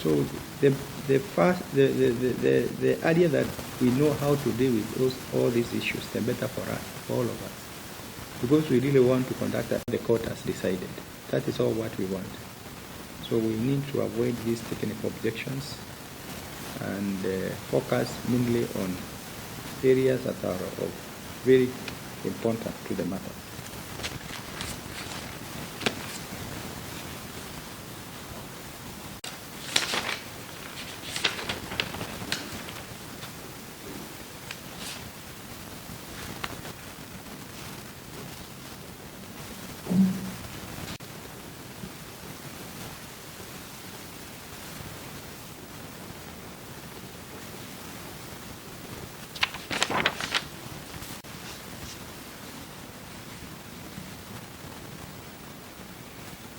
So the earlier that we know how to deal with all these issues, the better for us, for all of us. Because we really want to conduct as the court has decided. That is all what we want. So we need to avoid these technical objections and focus mainly on areas that are of very important to the matter.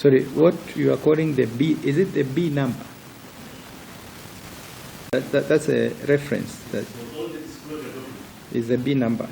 Sorry, what you are calling the B, is it the B number? That's a reference. That is the B number.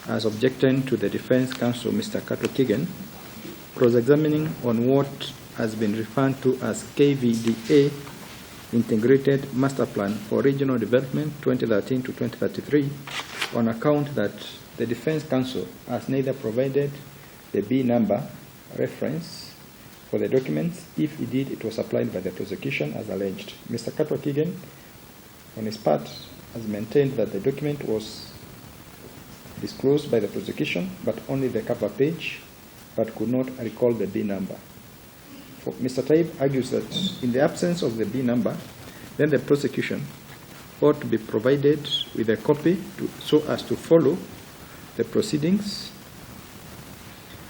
As objecting to the defense counsel, Mr. Kato Kigen, cross-examining on what has been referred to as KVDA, Integrated Master Plan for Regional Development 2013 to 2033, on account that the defense counsel has neither provided the B number reference for the documents. If indeed it was supplied by the prosecution as alleged. Mr. Kato Kigen, on his part, has maintained that the document was disclosed by the prosecution, but only the cover page, but could not recall the B number. Mr. Taib argues that in the absence of the B number, then the prosecution ought to be provided with a copy so as to follow the proceedings,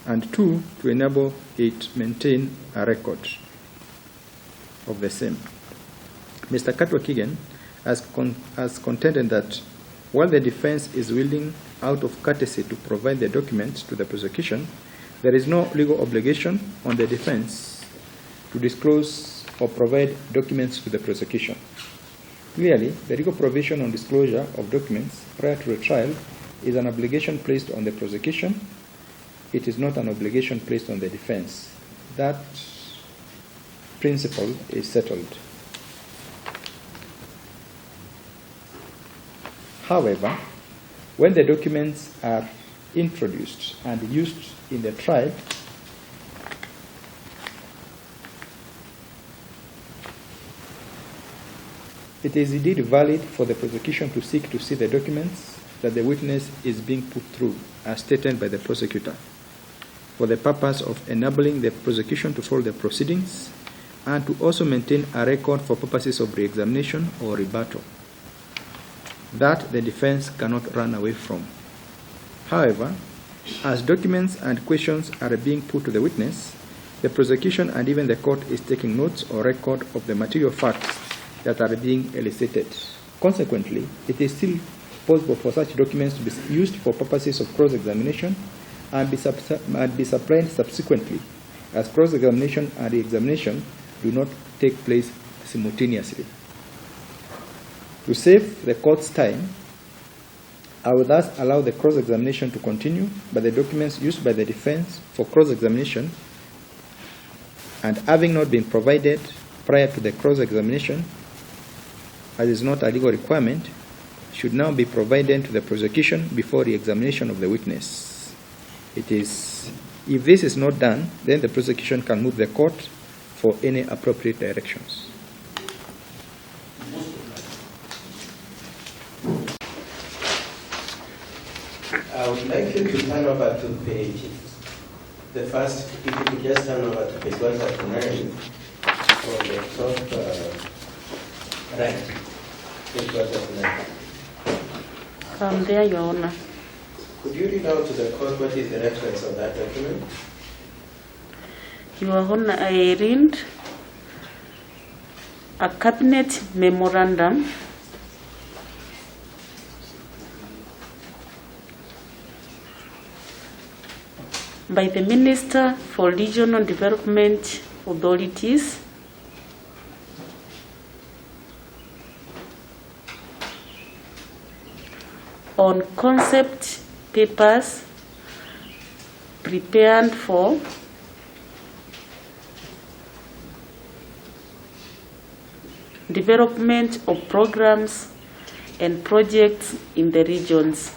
and two, to enable it maintain a record of the same. Mr. Kato Kigen has contended that while the defense is willing out of courtesy to provide the documents to the prosecution, there is no legal obligation on the defense to disclose or provide documents to the prosecution. Clearly, the legal provision on disclosure of documents prior to a trial is an obligation placed on the prosecution. It is not an obligation placed on the defense. That principle is settled. However, when the documents are introduced and used in the trial, it is indeed valid for the prosecution to seek to see the documents that the witness is being put through, as stated by the prosecutor, for the purpose of enabling the prosecution to follow the proceedings and to also maintain a record for purposes of re-examination or rebuttal that the defense cannot run away from. However, as documents and questions are being put to the witness, the prosecution and even the court is taking notes or record of the material facts that are being elicited. Consequently, it is still possible for such documents to be used for purposes of cross-examination and be supplied subsequently, as cross-examination and re-examination do not take place simultaneously. To save the court's time, I will thus allow the cross-examination to continue, but the documents used by the defense for cross-examination, and having not been provided prior to the cross-examination, as is not a legal requirement, should now be provided to the prosecution before the examination of the witness. If this is not done, then the prosecution can move the court for any appropriate directions. I would like you to turn over to page, the first, if you could just turn over to page 139 for the top right. Page 139. From there, Your Honor. Could you read out to the court what is the reference of that document? Your Honor, I read a cabinet memorandum by the Minister for Regional Development Authorities on concept papers prepared for development of programs and projects in the regions.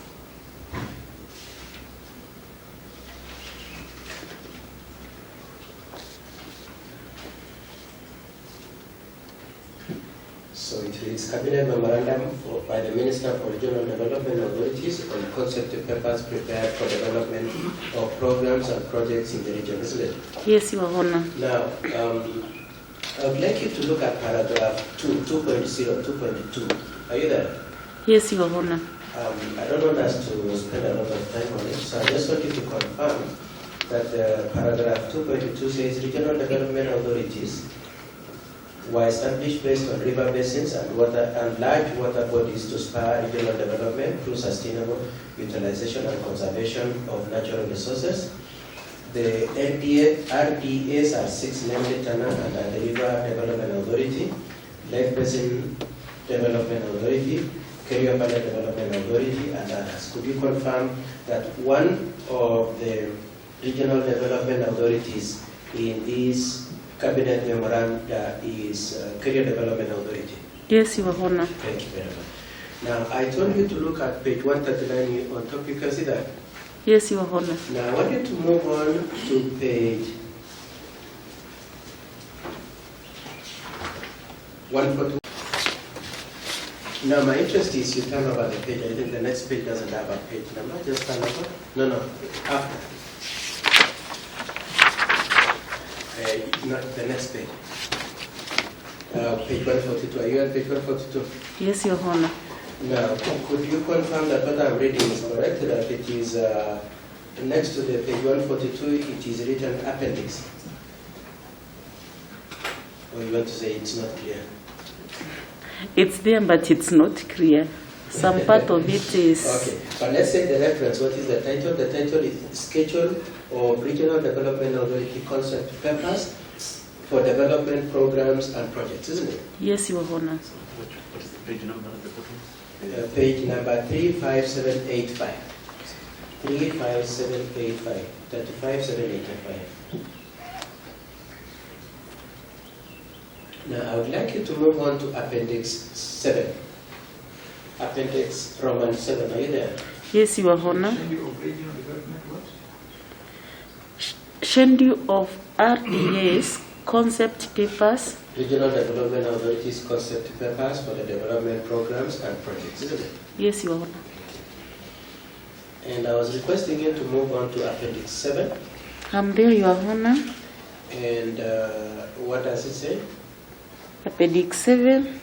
So it reads Cabinet Memorandum by the Minister for Regional Development Authorities on concept papers prepared for development of programs and projects in the region, isn't it? Yes, Your Honor. Now, I would like you to look at paragraph 2.0, 2.2. Are you there? Yes, Your Honor. I don't want us to spend a lot of time on it, so I just want you to confirm that paragraph 2.2 says regional development authorities were established based on river basins and large water bodies to spur regional development through sustainable utilization and conservation of natural resources. The RDAs are 6, namely Tana and the River Development Authority, Lake Basin Development Authority, Kerio Valley Development Authority, and others. Could you confirm that one of the regional development authorities in this cabinet memoranda is Kerio Development Authority? Yes, Your Honor. Thank you very much. Now, I told you to look at page 139 on top. You can see that. Yes, Your Honor. Now, I want you to move on to page 142. Now, my interest is you turn over the page. I think the next page doesn't have a page number. Just turn over. No, after. Not the next page. Page 142. Are you on page 142? Yes, Your Honor. Now, could you confirm that what I'm reading is correct? That it is next to the page 142, it is written appendix. Or you want to say it's not clear? It's there, but it's not clear. Some part of it is... Okay, but let's say the reference. What is the title? The title is Schedule of Regional Development Authority Concept Papers for Development Programs and Projects, isn't it? Yes, Your Honor. What is the page number at the bottom? Page number 35785. 35785. 35785. Now, I would like you to move on to Appendix 7. Appendix Roman 7. Are you there? Yes, Your Honor. Schedule of RDA's concept papers. Regional Development Authorities concept papers for the development programs and projects, isn't it? Yes, Your Honor. And I was requesting you to move on to Appendix 7. I'm there, Your Honor. And what does it say? Appendix 7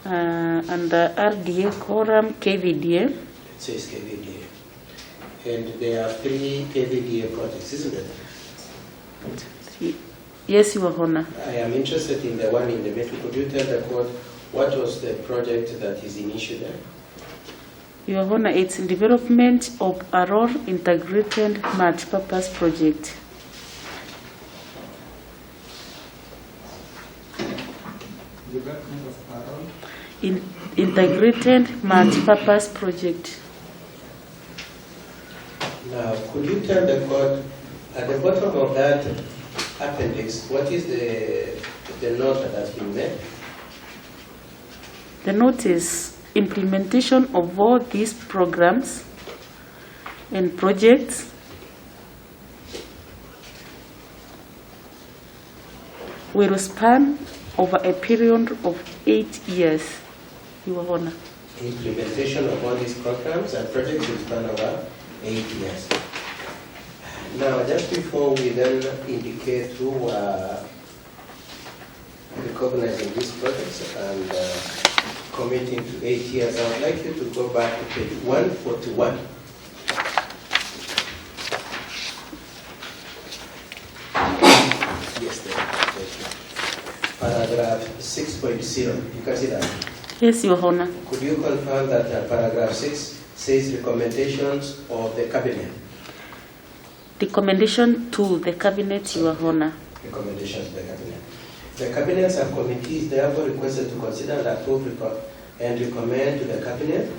and the RDA quorum KVDA. It says KVDA. And there are 3 KVDA projects, isn't it? Yes, Your Honor. I am interested in the one in the middle. Could you tell the court what was the project that is in issue there? Your Honor, it's in development of Arror integrated multi-purpose project. Development of Arror. Integrated multi-purpose project. Now, could you tell the court at the bottom of that appendix, what is the note that has been made? The note is implementation of all these programs and projects will span over a period of 8 years, Your Honor. Implementation of all these programs and projects will span over 8 years. Now, just before we then indicate who are recognizing these projects and committing to 8 years, I would like you to go back to page 141. Yes, there. Paragraph 6.0. You can see that? Yes, Your Honor. Could you confirm that paragraph 6 says recommendations of the cabinet? Recommendation to the cabinet, Your Honor. Recommendations to the cabinet. The cabinet subcommittee is therefore requested to consider and approve and recommend to the cabinet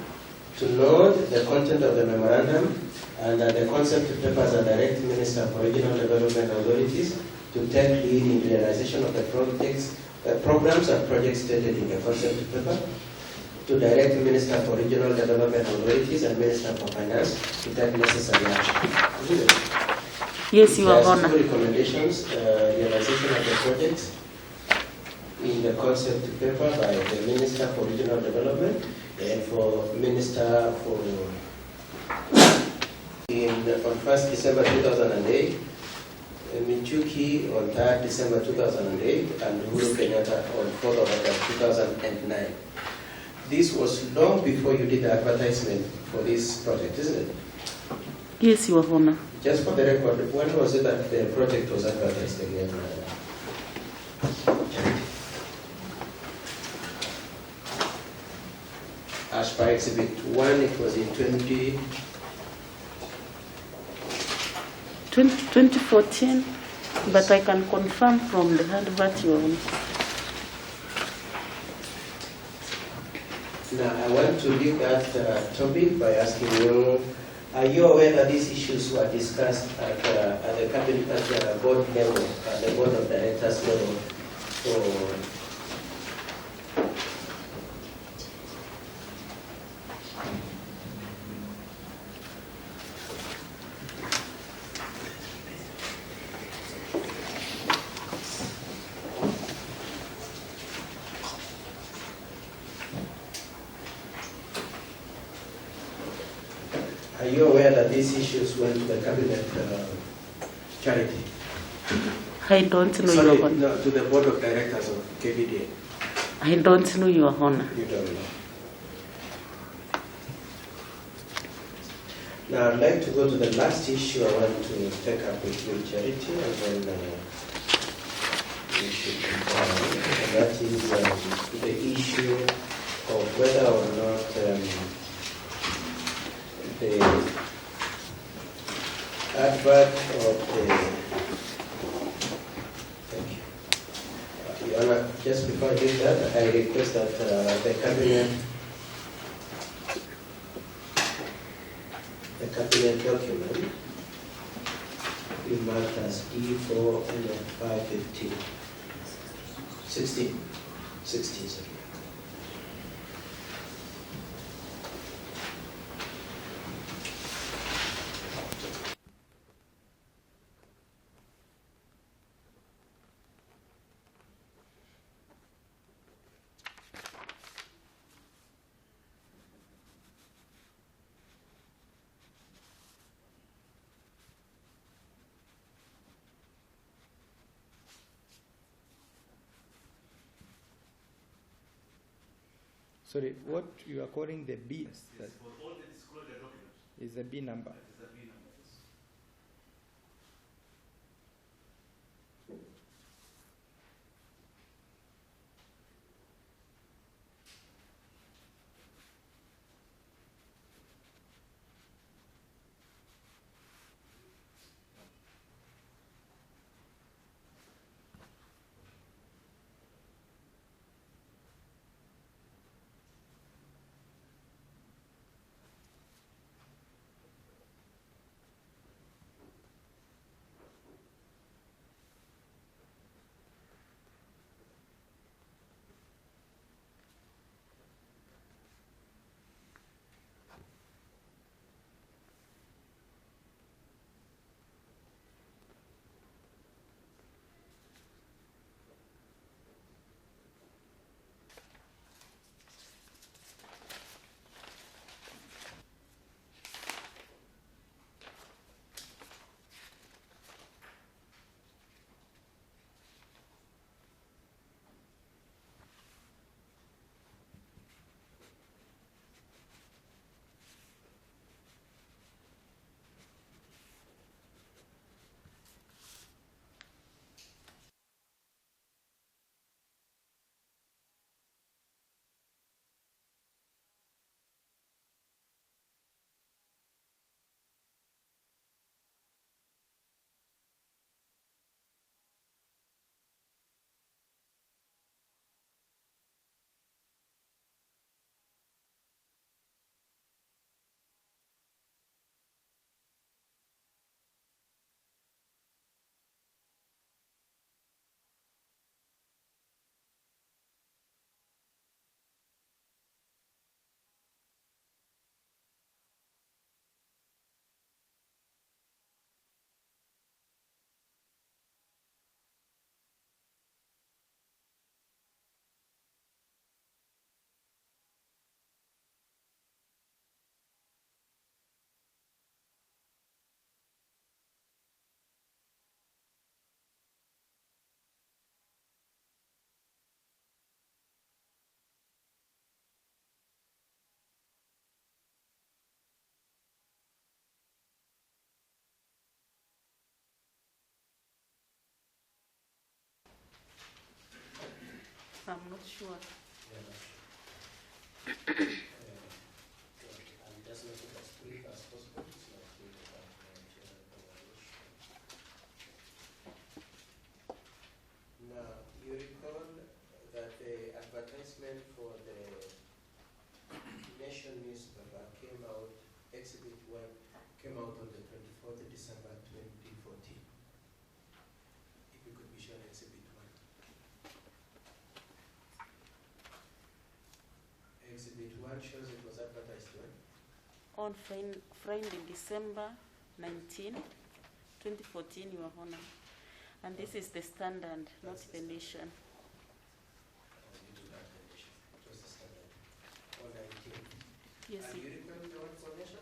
to note the content of the memorandum and the concept papers and direct Minister for Regional Development Authorities to take lead in realization of the programs and projects stated in the concept paper, to direct Minister for Regional Development Authorities and Minister for Finance to take necessary action. Yes, Your Honor. Two recommendations, realization of the projects in the concept paper by the Minister for Regional Development and for Minister for on 1st December 2008, Michuki on 3rd December 2008, and Uhuru Kenyatta on 4th of August 2009. This was long before you did the advertisement for this project, isn't it? Yes, Your Honor. Just for the record, when was it that the project was advertised again? As per Exhibit 1, it was in 2014, but I can confirm from the advert, Your Honor. Now, I want to leave that topic by asking you, are you aware that these issues were discussed at the cabinet, at the board level, at the board of directors level? Are you aware that these issues went to the cabinet charity? I don't know, Sorry, Your Honor. no, to the board of directors of KVDA. I don't know, Your Honor. You don't know. Now, I'd like to go to the last issue I want to take up with you, Charity, and then we should continue. And that is the issue of whether or not the advert of the... Thank you. Your Honor, just before I do that, I request that the cabinet document be marked as E4 and 515. 16, sorry. Sorry, what you are calling the B Yes, for all the disclosure documents. is the B number. That is the B number. I'm not sure. Yeah, not sure. I'm just making as brief as possible. It's not brief about general evaluation. Now, you recall that the advertisement for the Nation newspaper came out, Exhibit 1 came out on the 24th of December 2014. If you could be shown Exhibit 1. Exhibit 1 shows it was advertised when? On Friday, December 19, 2014, Your Honor. And this is the Standard, not the Nation. You do have the Nation. It was the Standard. On 19. Yes, Are you recalling the one for Nation?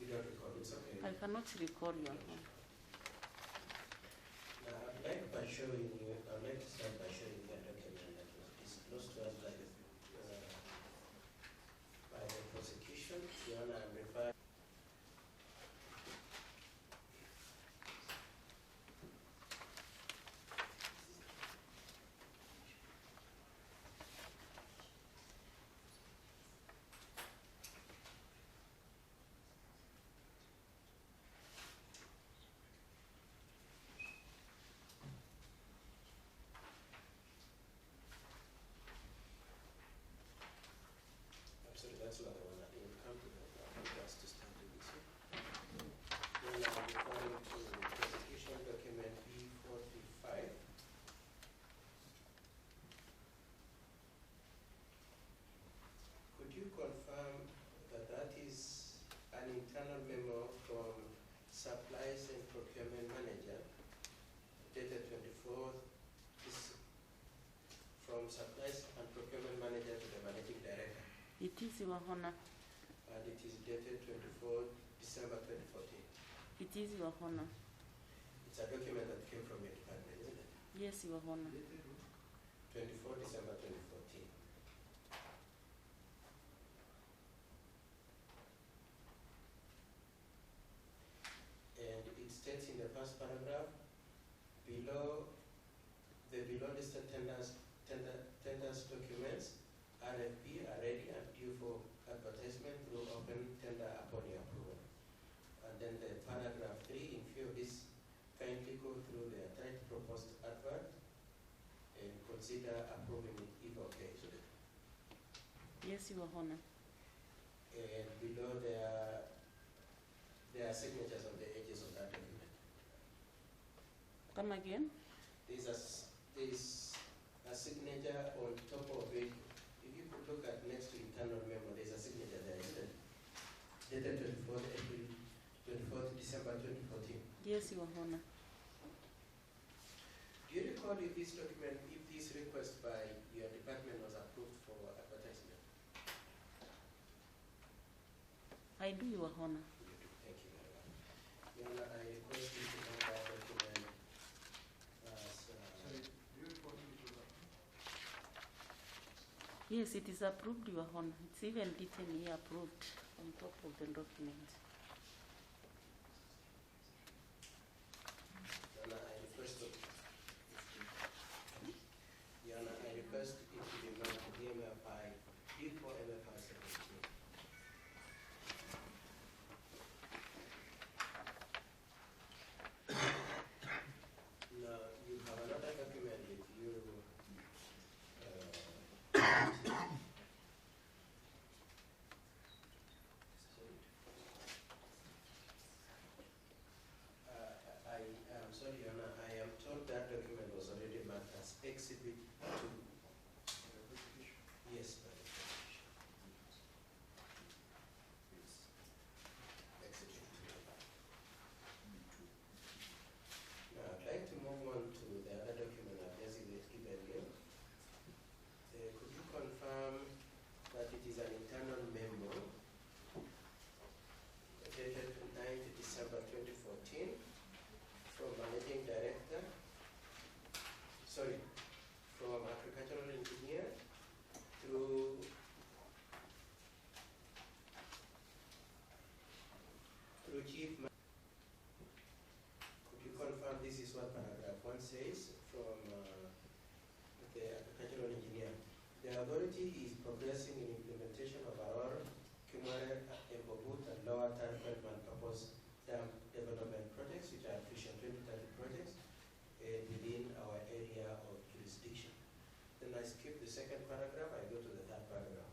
You don't recall, it's okay. I cannot recall, Your Honor. Now, I'd like to start by showing you a document that was disclosed to us by the prosecution. Your Honor, I'm referring. Sorry, that's not the one that will come to that's to stand in this one. Then I'm referring to prosecution document B45. Could you confirm that that is an internal memo from Supplies and Procurement Manager dated 24th, from Supplies and Procurement Manager to the Managing Director? It is, Your Honor. And it is dated 24 December 2014. It is, Your Honor. It's a document that came from your department, isn't it? Yes, Your Honor. 24 December 2014. And it states in the first paragraph, below listed tenders documents, RFP are ready and due for advertisement through open tender upon your approval. And then the paragraph 3, in view of this, kindly go through the attached proposed advert and consider approving it if okay. Yes, Your Honor. And below there are signatures on the edges of that document. Come again? There's a signature on top of it. If you could look at next to internal memo, there's a signature there, isn't it? Dated 24th December 2014. Yes, Your Honor. Do you recall if this document, if this request by your department was approved for advertisement? I do, Your Honor. You do. Thank you very much. Your Honor, I request you to have that document as... Sorry, do you report it to the... Yes, it is approved, Your Honor. It's even written here approved on top of the document. Your Honor, I request it. Your Honor, I request it to be marked DMFI, before MFI 17. Now, you have another document with you. I'm sorry, Your Honor, I am told that document was already marked as Exhibit 2. Yes, by the Constitution. Exhibit 2. Now, I'd like to move on to the other document I've just given you. Could you confirm that it is an internal memo dated 9th December 2014 from Managing Director, from Agricultural Engineer through Chief. Could you confirm this is what paragraph 1 says from the Agricultural Engineer? The authority is progressing in implementation of Arror, Kimwarer, and Lower Tarpon Purpose Dam development projects, which are Vision 2030 projects within our area of jurisdiction. Then I skip the second paragraph, I go to the third paragraph.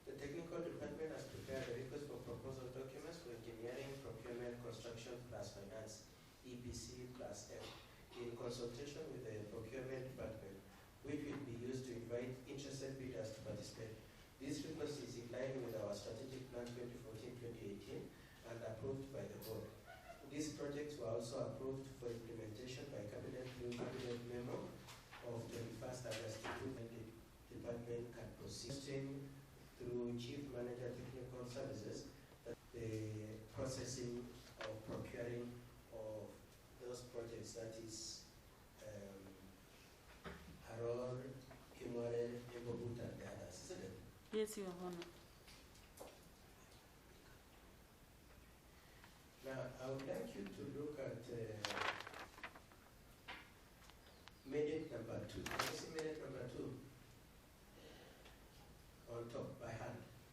The technical department has prepared a request for proposal documents for engineering, procurement, construction plus finance, EPC plus F, in consultation with the procurement department, which will be used to invite interested bidders to participate. This request is in line with our strategic plan 2014-2018 and approved by the board. These projects were also approved for implementation by Cabinet through Cabinet memo of 21st August 2020. The department can proceed through Chief Manager Technical Services that the processing of procuring of those projects, that is Arror, Kimwarer, and the others, isn't it? Yes, Your Honor. Now, I would like you to